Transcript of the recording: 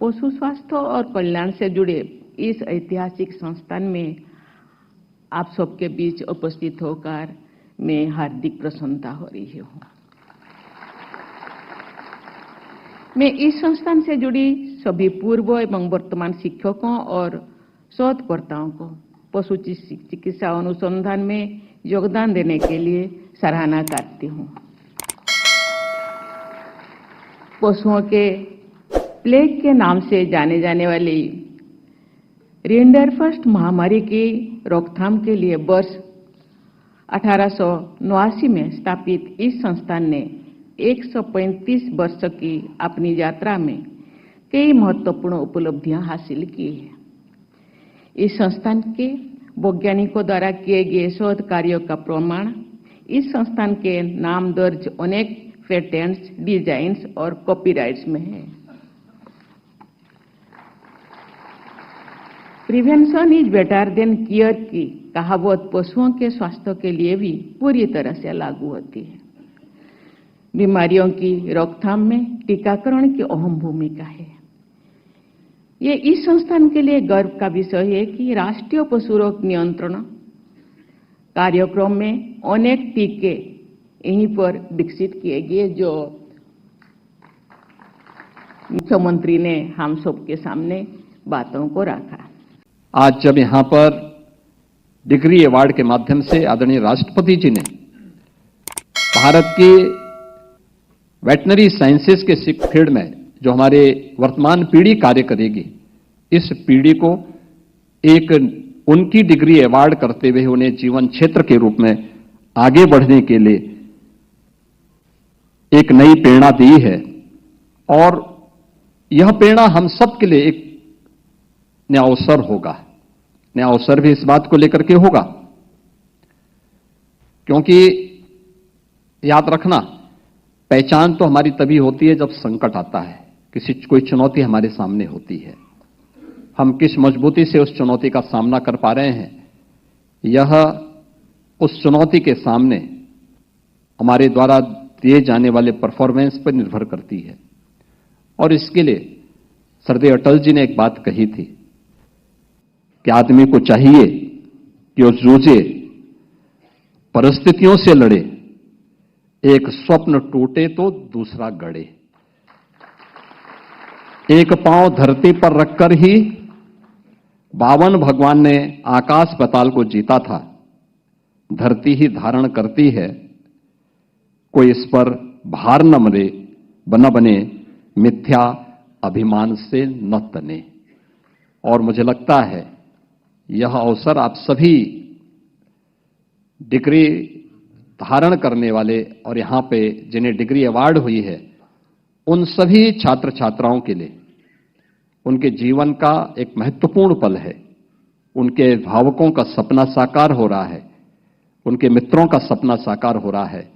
पशु स्वास्थ्य और कल्याण से जुड़े इस ऐतिहासिक संस्थान में आप सबके बीच उपस्थित होकर मैं हार्दिक प्रसन्नता हो रही हूँ। मैं इस संस्थान से जुड़ी सभी पूर्व एवं वर्तमान शिक्षकों और शोधकर्ताओं को पशु चिकित्सा अनुसंधान में योगदान देने के लिए सराहना करती हूँ। पशुओं के प्लेग के नाम से जाने जाने वाली रिंडरफस्ट महामारी की रोकथाम के लिए वर्ष 1889 में स्थापित इस संस्थान ने 135 वर्ष की अपनी यात्रा में कई महत्वपूर्ण उपलब्धियां हासिल की हैं। इस संस्थान के वैज्ञानिकों द्वारा किए गए शोध कार्यों का प्रमाण इस संस्थान के नाम दर्ज अनेक पेटेंट्स, डिजाइन्स और कॉपीराइट्स में है। Prevention is better than care की कहावत पशुओं के स्वास्थ्य के लिए भी पूरी तरह से लागू होती है। बीमारियों की रोकथाम में टीकाकरण की अहम भूमिका है। ये इस संस्थान के लिए गर्व का विषय है कि राष्ट्रीय पशु रोग नियंत्रण कार्यक्रम में अनेक टीके यहीं पर विकसित किए गए, जो मुख्यमंत्री ने हम सबके सामने बातों को रखा। आज जब यहां पर डिग्री अवार्ड के माध्यम से आदरणीय राष्ट्रपति जी ने भारत की वेटनरी साइंसेस के फील्ड में जो हमारे वर्तमान पीढ़ी कार्य करेगी, इस पीढ़ी को एक उनकी डिग्री अवार्ड करते हुए उन्हें जीवन क्षेत्र के रूप में आगे बढ़ने के लिए एक नई प्रेरणा दी है। और यह प्रेरणा हम सब के लिए एक नया अवसर होगा। नया अवसर भी इस बात को लेकर के होगा क्योंकि याद रखना, पहचान तो हमारी तभी होती है जब संकट आता है, कोई चुनौती हमारे सामने होती है। हम किस मजबूती से उस चुनौती का सामना कर पा रहे हैं, यह उस चुनौती के सामने हमारे द्वारा दिए जाने वाले परफॉर्मेंस पर निर्भर करती है। और इसके लिए श्रद्धेय अटल जी ने एक बात कही थी कि आदमी को चाहिए कि वो जूझे, परिस्थितियों से लड़े, एक स्वप्न टूटे तो दूसरा गढ़े। एक पांव धरती पर रखकर ही बावन भगवान ने आकाश पाताल को जीता था। धरती ही धारण करती है, कोई इस पर भार न बने, मिथ्या अभिमान से न तने। और मुझे लगता है यह अवसर आप सभी डिग्री धारण करने वाले और यहां पे जिन्हें डिग्री अवार्ड हुई है, उन सभी छात्र छात्राओं के लिए उनके जीवन का एक महत्वपूर्ण पल है। उनके भावकों का सपना साकार हो रहा है, उनके मित्रों का सपना साकार हो रहा है।